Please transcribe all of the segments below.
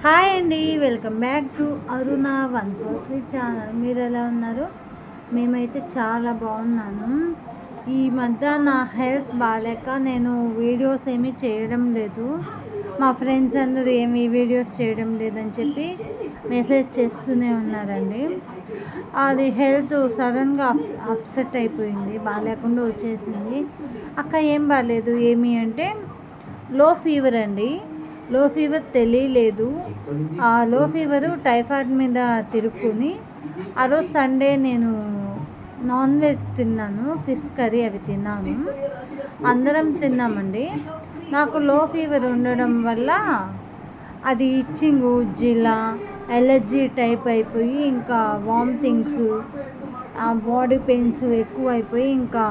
Hi అండి, welcome back to Aruna 143 channel. మీరు ఎలా ఉన్నారు? మేమైతే చాలా బాగున్నాను. ఈ మధ్య నా హెల్త్ బాగాలేక నేను వీడియోస్ ఏమీ చేయడం లేదు. మా ఫ్రెండ్స్ అందరూ ఏమీ వీడియోస్ చేయడం లేదని చెప్పి మెసేజ్ చేస్తూనే ఉన్నారండి. అది హెల్త్ సడన్గా అప్సెట్ అయిపోయింది, బాగాలేకుండా వచ్చేసింది. అక్క ఏం బాగాలేదు ఏమి అంటే లో ఫీవర్ అండి. లో ఫీవర్ తెలియలేదు. ఆ లో ఫీవరు టైఫాయిడ్ మీద తిరుక్కుని ఆ రోజు సండే నేను నాన్ వెజ్ తిన్నాను, ఫిష్ కర్రీ అవి తిన్నాను, అందరం తిన్నామండి. నాకు లో ఫీవర్ ఉండడం వల్ల అది ఇచ్చింగ్, జిలా, ఎలర్జీ టైప్ అయిపోయి ఇంకా వామిటింగ్స్, బాడీ పెయిన్స్ ఎక్కువ అయిపోయి ఇంకా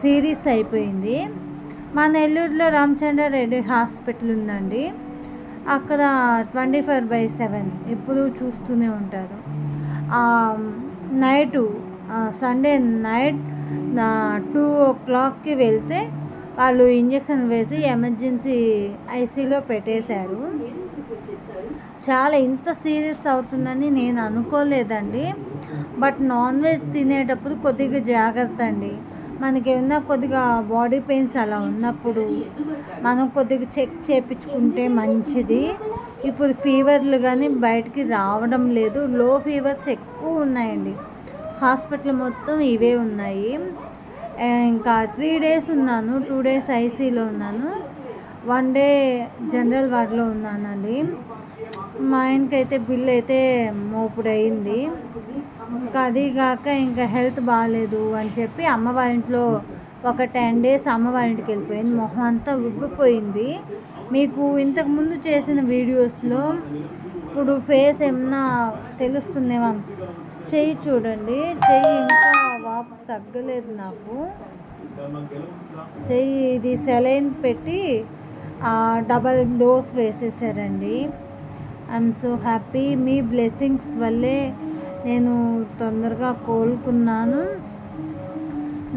సీరియస్ అయిపోయింది. మా నెల్లూరులో రామచంద్రారెడ్డి హాస్పిటల్ ఉందండి. అక్కడ 24/7 ఎప్పుడూ చూస్తూనే ఉంటారు. నైటు సండే నైట్ 2 o'clockకి వెళ్తే వాళ్ళు ఇంజక్షన్ వేసి ఎమర్జెన్సీ ఐసీలో పెట్టేశారు. చాలా ఇంత సీరియస్ అవుతుందని నేను అనుకోలేదండి. బట్ నాన్ వెజ్ తినేటప్పుడు కొద్దిగా జాగ్రత్త అండి. మనకి ఏమన్నా కొద్దిగా బాడీ పెయిన్స్ అలా ఉన్నప్పుడు మనం కొద్దిగా చెక్ చేయించుకుంటే మంచిది. ఇప్పుడు ఫీవర్లు కానీ బయటికి రావడం లేదు. లో ఫీవర్స్ ఎక్కువ ఉన్నాయండి. హాస్పిటల్ మొత్తం ఇవే ఉన్నాయి. ఇంకా 3 days ఉన్నాను. 2 days ఐసీలో ఉన్నాను, 1 day జనరల్ వార్డులో ఉన్నానండి. మా ఆయనకైతే బిల్ అయితే మోపుడయింది. ఇంకా అదిగాక ఇంకా హెల్త్ బాగాలేదు అని చెప్పి అమ్మవారింట్లో ఒక 10 days అమ్మవారింటికి వెళ్ళిపోయింది. మొహం అంతా ఉబ్బిపోయింది. మీకు ఇంతకుముందు చేసిన వీడియోస్లో ఇప్పుడు ఫేస్ ఏమన్నా తెలుస్తుందేమో. చెయ్యి చూడండి, చెయ్యి ఇంకా వాపు తగ్గలేదు నాకు. చెయ్యి ఇది సెలైన్ పెట్టి డబల్ డోస్ వేసేసారండి. I'm so happy. మీ బ్లెస్సింగ్స్ వల్లే నేను తొందరగా కోలుకున్నాను.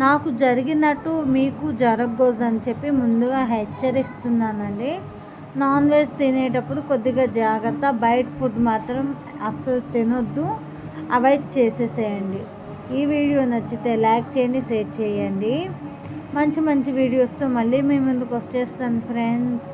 నాకు జరిగినట్టు మీకు జరగకూడదని చెప్పి ముందుగా హెచ్చరిస్తున్నానండి. నాన్ వెజ్ తినేటప్పుడు కొద్దిగా జాగ్రత్త. బయట ఫుడ్ మాత్రం అస్సలు తినొద్దు, అవాయిడ్ చేసేసేయండి. ఈ వీడియో నచ్చితే లైక్ చేయండి, షేర్ చేయండి. మంచి మంచి వీడియోస్తో మళ్ళీ మీ ముందుకు వచ్చేస్తాను ఫ్రెండ్స్.